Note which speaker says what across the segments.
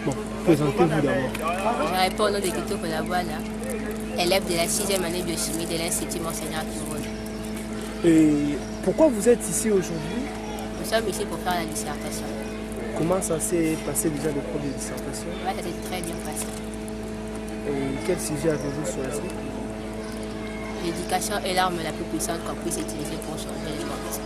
Speaker 1: Bon, présentez-vous d'abord.
Speaker 2: Je réponds au nom de Kito Kolabouana, élève de la 6e année de chimie de l'Institut Monseigneur Kimbono.
Speaker 1: Et pourquoi vous êtes ici aujourd'hui?
Speaker 2: Nous sommes ici pour faire la dissertation.
Speaker 1: Comment ça s'est passé déjà le cours de dissertation?
Speaker 2: Ouais, ça s'est très bien passé.
Speaker 1: Et quel sujet avez-vous choisi?
Speaker 2: L'éducation est l'arme la plus puissante qu'on puisse utiliser pour changer les monde.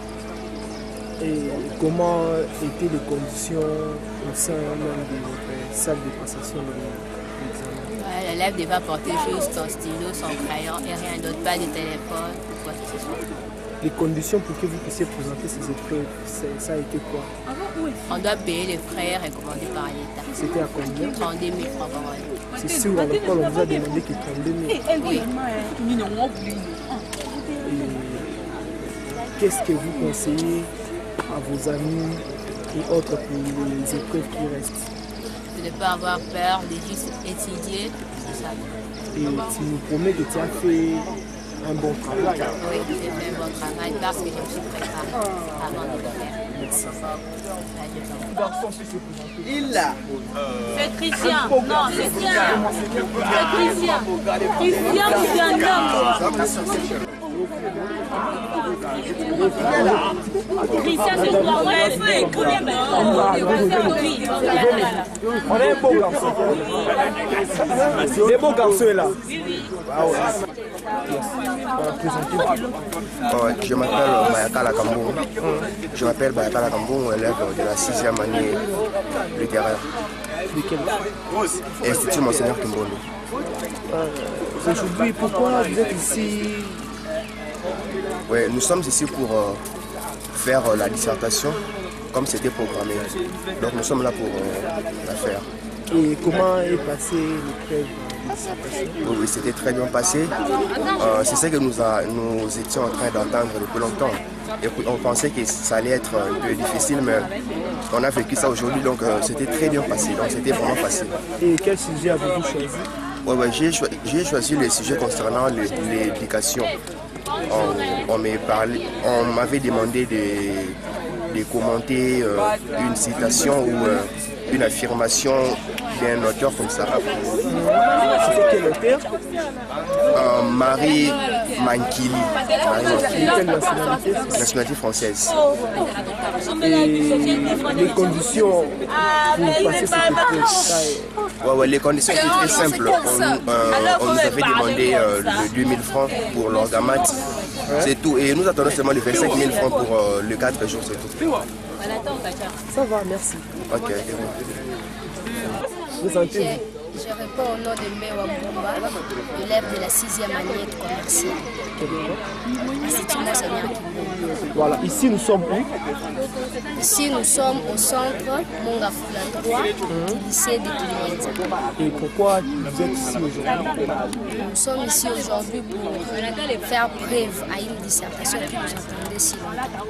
Speaker 1: Et comment étaient les conditions au sein même de votre salle de passation de l'examen?
Speaker 2: Ouais, l'élève devait apporter juste son stylo, son crayon et rien d'autre, pas de téléphone ou quoi que ce soit.
Speaker 1: Les conditions pour que vous puissiez présenter ces épreuves, ça a été quoi?
Speaker 2: On doit payer les frais recommandés par l'État.
Speaker 1: C'était à combien?
Speaker 2: 32 000 francs par mois.
Speaker 1: C'est sûr, à l'école, on vous a demandé que 32 000.
Speaker 2: Oui.
Speaker 1: Et qu'est-ce que vous conseillez à vos amis et autres pour les épreuves qui restent?
Speaker 2: De ne pas avoir peur, de juste étudier, c'est ça.
Speaker 1: Et tu nous promets que tu as fait un bon travail.
Speaker 2: Oui, j'ai fait un bon travail parce que je me suis préparée avant de le faire.
Speaker 1: Merci.
Speaker 3: Il a.
Speaker 4: C'est Christian. Non, c'est Christian. C'est Christian. Christian, c'est un homme. Christian, c'est toi.
Speaker 1: On est un beau garçon. Les beaux garçons là.
Speaker 3: Je m'appelle Mayakala Kambou. Je m'appelle Mayakala Kambou, élève de la 6e année littéraire. Institut Monseigneur Kimbono.
Speaker 1: Aujourd'hui, pourquoi vous êtes ici?
Speaker 3: Oui, nous sommes ici pour faire la dissertation comme c'était programmé. Donc nous sommes là pour la faire.
Speaker 1: Et comment est passée l'épreuve de dissertation?
Speaker 3: Oui, c'était très bien passé. C'est ce que nous étions en train d'entendre depuis longtemps. Et on pensait que ça allait être un peu difficile, mais on a vécu ça aujourd'hui, donc c'était très bien passé. Donc c'était vraiment facile.
Speaker 1: Et quel sujet avez-vous choisi?
Speaker 3: Ouais, j'ai choisi le sujet concernant l'éducation. On m'avait demandé de commenter une citation ou une affirmation d'un auteur comme ça.
Speaker 1: C'était quel auteur?
Speaker 3: Marie Mankili.
Speaker 1: Quelle nationalité?
Speaker 3: Nationalité française.
Speaker 1: Et les conditions pour passer cette épreuve?
Speaker 3: Ouais, les conditions étaient très simples. On nous avait demandé de 2 000 francs pour l'orgamate. C'est tout. Et nous attendons seulement les 25 000 francs pour les 4 jours, c'est tout.
Speaker 1: Ça va, merci.
Speaker 3: Ok.
Speaker 1: Présentez-vous.
Speaker 2: Je réponds au nom de Mewa Mbumba, élève de la 6e année de commercial. Institut Monseigneur Kimbono.
Speaker 1: Voilà, ici nous sommes où?
Speaker 2: Ici nous sommes au centre Mongafula 3 du lycée de Kilimanza.
Speaker 1: Et pourquoi vous êtes ici aujourd'hui?
Speaker 2: Nous sommes ici aujourd'hui pour faire preuve à une dissertation que nous attendons si longtemps.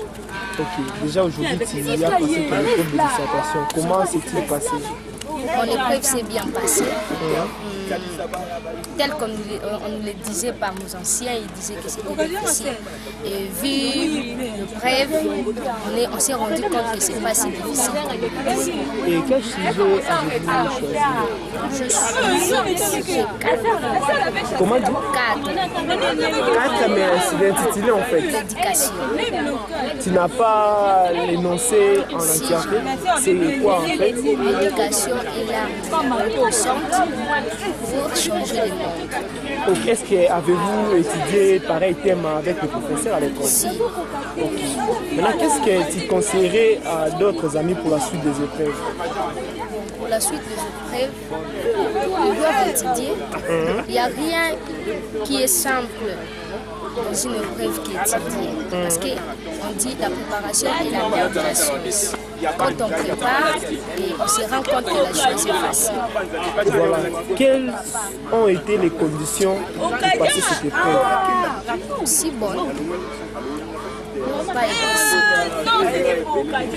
Speaker 1: Ok, déjà aujourd'hui tu as passé ton épreuve de dissertation. Comment s'est-il passé?
Speaker 2: Mon épreuve s'est bien passée. Tel qu'on nous le disait par nos anciens, ils disaient que c'était difficile. Et vu l'épreuve, on s'est rendu compte que ce n'est pas si difficile.
Speaker 1: Et quel sujet avez-vous choisi?
Speaker 2: Je suis 4.
Speaker 1: Comment dire? 4, mais c'est intitulé en fait.
Speaker 2: L'éducation.
Speaker 1: Tu n'as pas l'énoncé en entièreté. C'est quoi en fait?
Speaker 2: L'éducation est l'arme puissante pour changer le monde.
Speaker 1: Donc, est-ce que avez-vous étudié pareil thème avec le professeur à l'école?
Speaker 2: Si.
Speaker 1: Okay. Maintenant, qu'est-ce que tu conseillerais à d'autres amis pour la suite des épreuves?
Speaker 2: Pour la suite des épreuves, ils doivent étudier. Il n'y a rien qui est simple dans une épreuve qui est étudiée. Parce qu'on dit la préparation est la mère de la science. Quand on prépare, et on se rend compte que la chose est facile.
Speaker 1: Voilà. Quelles ont été les conditions pour passer cette épreuve?
Speaker 2: aussi bonne. Pas ça a été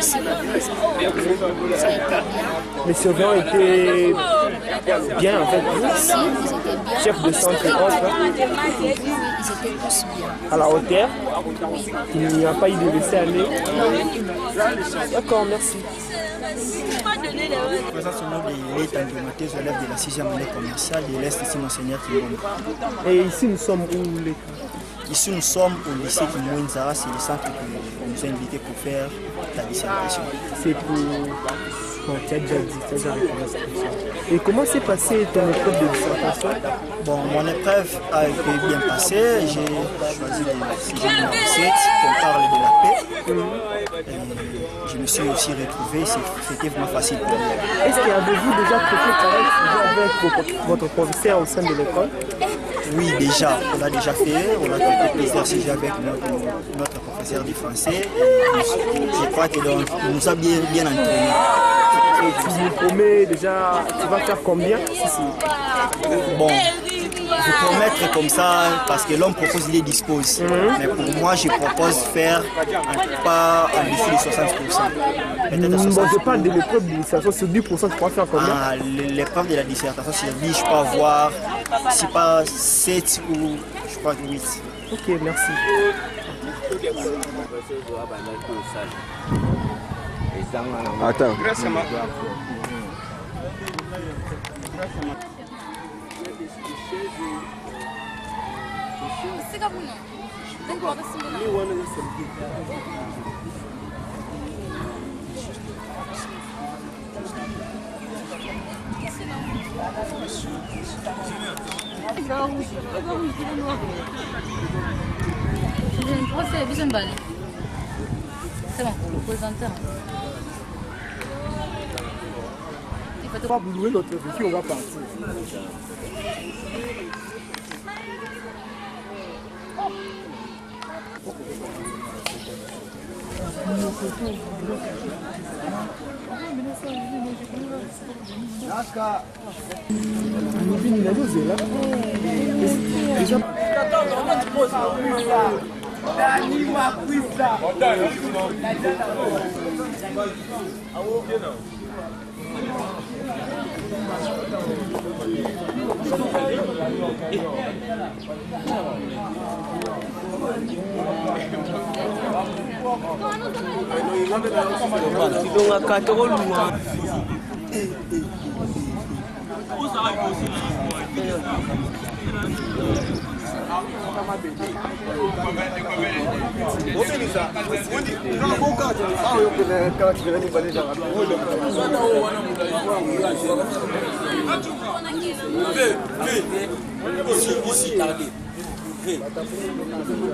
Speaker 2: bien.
Speaker 1: Les surveillants étaient bien en fait.
Speaker 2: Si, ils étaient bien.
Speaker 1: Chef de centre et autres.
Speaker 2: Oui, ils étaient tous bien.
Speaker 1: À la hauteur. Il n'y a pas eu de laisser aller. D'accord, merci.
Speaker 5: Le président il est emblématique, élève de la 6e année commerciale de l'Est ici, Monseigneur Kimombo.
Speaker 1: Et ici, nous sommes où les...
Speaker 5: Ici, nous sommes au lycée Kimouinza, c'est le centre qu'on nous a invité pour faire la dissertation.
Speaker 1: C'est pour... Bon, tu as déjà dit, tu as déjà répondu. Et comment s'est passée ton épreuve de dissertation?
Speaker 5: Bon, mon épreuve a été bien passée. J'ai choisi le sujet numéro 7 qu'on parle de la paix. Je me suis aussi retrouvé, c'était vraiment facile pour moi.
Speaker 1: Est-ce qu'avez-vous déjà traité avec votre professeur au sein de l'école?
Speaker 5: Oui, déjà, on a déjà fait, on a traité plusieurs sujets avec notre professeur de français. Et je crois qu'il nous a bien entraînés.
Speaker 1: Et tu nous promets déjà, tu vas faire combien?
Speaker 5: Bon, je peux promettre comme ça, parce que l'homme propose, il dispose. Mais pour moi, je propose faire pas en dessous de 60%.
Speaker 1: Bon, je parle de l'épreuve de dissertation, sur 10%, tu pourras faire combien?
Speaker 5: L'épreuve de la dissertation, sur 10, je peux avoir, si pas 7 ou je crois 8.
Speaker 1: Ok, merci.
Speaker 3: Attends.
Speaker 4: C'est bon, le présenteur.
Speaker 1: On va louer notre véhicule, on va partir.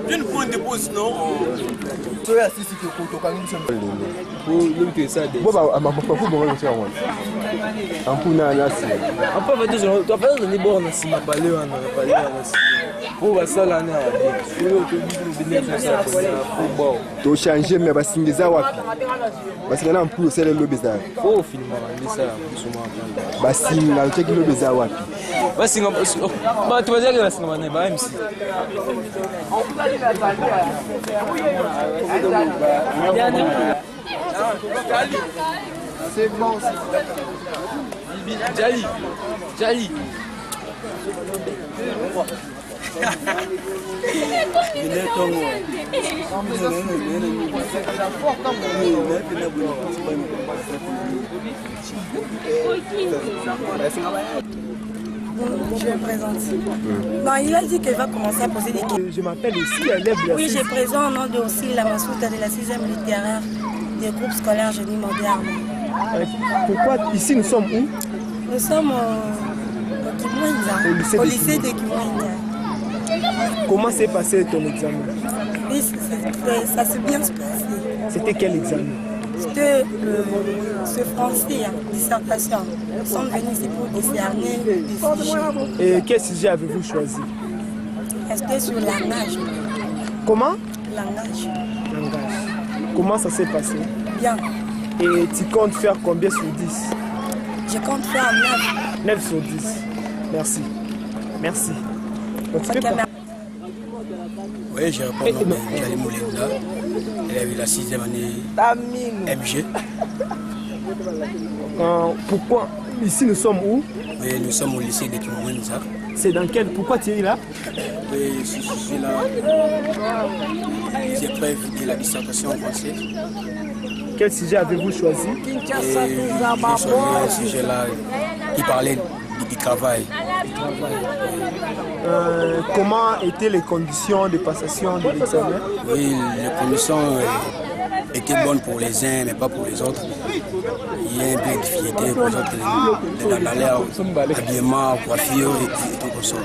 Speaker 6: Une pointe de pause, non?
Speaker 3: Tu changer mais basingiza wapi? Basingana mpulu sele lobeza.
Speaker 7: Oh filma ndisa kusoma.
Speaker 3: Basinga cheki lobeza wapi?
Speaker 7: Basinga ba tu vas dire basinga bana ba MC.
Speaker 3: C'est bon.
Speaker 7: Jali. Jali.
Speaker 8: Je me présente. Non, il a dit qu'il va commencer à poser des questions.
Speaker 1: Je m'appelle aussi élève de la
Speaker 8: Oui, je présente au nom de aussi la Mansouta de la 6e littéraire des groupes scolaires Génie Moderne.
Speaker 1: Pourquoi ici nous sommes où?
Speaker 8: Nous sommes au lycée de Kimouinza.
Speaker 1: Comment s'est passé ton examen?
Speaker 8: Oui, ça s'est bien passé.
Speaker 1: C'était quel examen?
Speaker 8: C'était ce français, dissertation. Nous sommes venus ici pour discerner des sujets.
Speaker 1: Et quel sujet avez-vous choisi?
Speaker 8: C'était sur le langage.
Speaker 1: Comment?
Speaker 8: Langage.
Speaker 1: Langage. Comment ça s'est passé?
Speaker 8: Bien.
Speaker 1: Et tu comptes faire combien sur 10?
Speaker 8: Je compte faire 9.
Speaker 1: 9 sur 10. Merci. Merci. Donc,
Speaker 8: Okay,
Speaker 9: Oui, je réponds au nom de Djali Moulenga. Elle a eu la 6e année MG.
Speaker 1: Pourquoi? Ici, nous sommes où?
Speaker 9: Oui, nous sommes au lycée de Kimouenza.
Speaker 1: C'est dans quel? Pourquoi tu es là?
Speaker 9: Oui, je suis là. Les épreuves de la dissertation en français.
Speaker 1: Quel sujet avez-vous choisi?
Speaker 9: J'ai choisi un sujet là qui parlait du travail.
Speaker 1: Comment étaient les conditions de passation de l'examen?
Speaker 9: Oui, les conditions étaient bonnes pour les uns, mais pas pour les autres. Il y a un peu de difficulté pour les autres, dans l'air, habillement, coiffure et tout comme ça.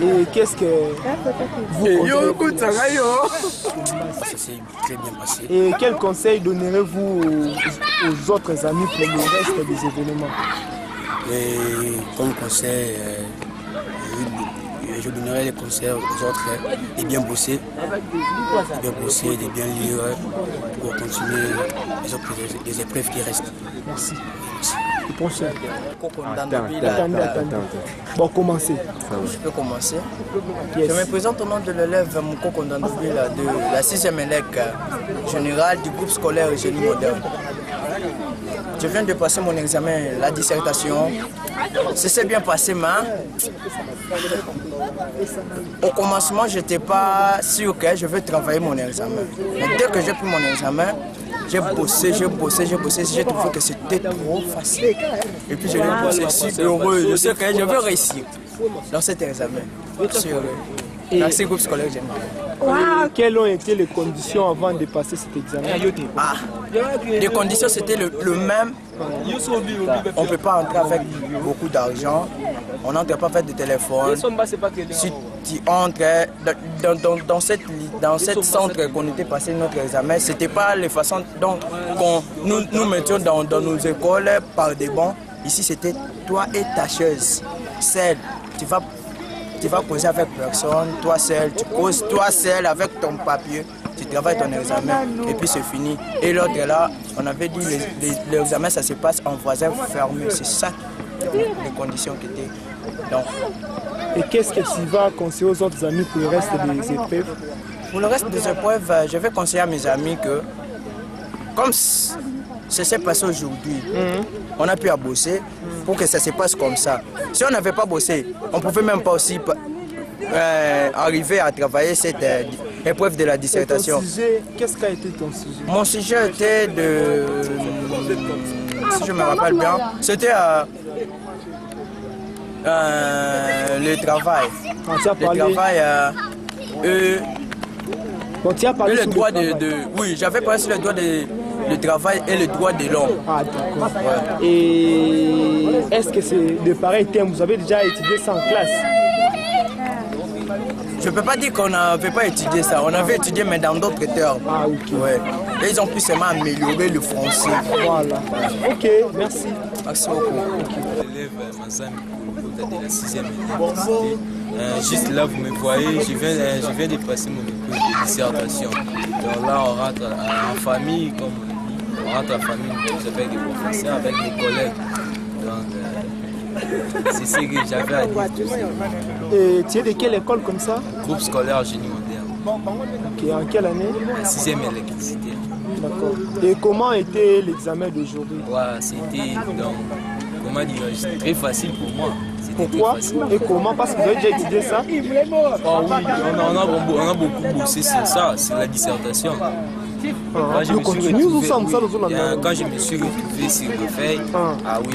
Speaker 1: Et qu'est-ce que vous
Speaker 9: Ça s'est très bien passé.
Speaker 1: Et quel conseil donnerez-vous aux autres amis pour le reste des événements?
Speaker 9: Et comme conseil, je donnerai les conseils aux autres de bien bosser, de bien lire pour continuer les épreuves qui restent.
Speaker 1: Merci. Attends. Bon, commencez.
Speaker 10: Je peux commencer. Yes. Je me présente au nom de l'élève Moukoko Ndandobila de la 6e élève générale du groupe scolaire Génie Moderne. Je viens de passer mon examen, la dissertation. Ça s'est bien passé, mais au commencement, je n'étais pas sûr que je veux travailler mon examen. Mais dès que j'ai pris mon examen, j'ai bossé. J'ai trouvé que c'était trop facile. Et puis je l'ai bossé, je suis heureux. Je sais que je veux réussir dans cet examen. Je suis heureux. Dans ce groupe scolaire général.
Speaker 1: Quelles ont été les conditions avant de passer cet examen?
Speaker 10: Les conditions c'était le même. On ne peut pas entrer avec beaucoup d'argent. On n'entre pas avec de téléphone. Si tu entres dans cette centre qu'on était passé notre examen, ce n'était pas les façons dont nous mettions dans nos écoles par des bancs. Ici c'était toi et ta chaise. Celle, tu vas causer avec personne, toi seul, tu causes toi seul avec ton papier, tu travailles ton examen et puis c'est fini. Et l'autre là, on avait dit l'examen ça se passe en voisin fermé, c'est ça les conditions qui étaient. Donc,
Speaker 1: et qu'est-ce que tu vas conseiller aux autres amis pour le reste des épreuves?
Speaker 10: Pour le reste des épreuves, je vais conseiller à mes amis que comme ça s'est passé aujourd'hui, on a pu bosser pour que ça se passe comme ça. Si on n'avait pas bossé, on ne pouvait même pas aussi arriver à travailler cette épreuve de la dissertation.
Speaker 1: Qu'est-ce qu'a été ton sujet?
Speaker 10: Mon sujet était de... Si je me rappelle bien, c'était le travail. Le travail... le droit oui, j'avais parlé sur le droit du travail et le droit de l'homme.
Speaker 1: Ah, d'accord. Ouais. Et est-ce que c'est de pareils thèmes? Vous avez déjà étudié ça en classe?
Speaker 10: Je ne peux pas dire qu'on n'avait pas étudié ça. On avait étudié, mais dans d'autres termes.
Speaker 1: Ah, ok.
Speaker 10: Ouais. Et ils ont pu seulement améliorer le français.
Speaker 1: Voilà. Ok, merci.
Speaker 10: Merci beaucoup.
Speaker 11: L'élève Mazami de la 6e université. Juste là, vous me voyez, je viens de passer mon école de dissertation. Donc là, on rentre en famille, comme on dit. On rentre en famille, avec des professeurs, avec des collègues. Donc, c'est ce que j'avais à dire.
Speaker 1: Et tu es de quelle école comme ça?
Speaker 11: Groupe scolaire Génie Moderne.
Speaker 1: Ok, en quelle année?
Speaker 11: 6e électricité.
Speaker 1: D'accord. Et comment était l'examen d'aujourd'hui?
Speaker 11: Ouais, c'était donc, comment dire, très facile pour moi.
Speaker 1: Pourquoi et comment? Parce que vous avez déjà étudié ça?
Speaker 11: Oh oui, on a beaucoup bossé sur ça, sur la dissertation. Quand je me suis retrouvé sur le feuille, ah oui.